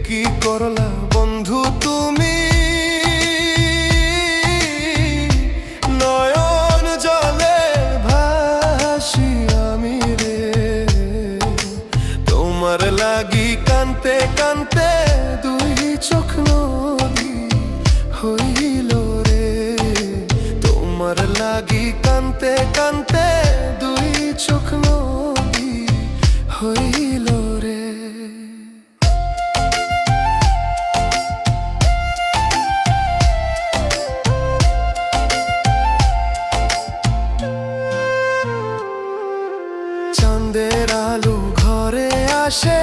কি করলা বন্ধু তুমি, নয়ন জলে ভাসি আমি রে। তোমার লাগি কানতে কানতে দুই চোখ নদী হইল রে। তোমার লাগি কানতে কানতে দুই চোখ নদী হইল রে। চাঁদের আলো ঘরে আসে,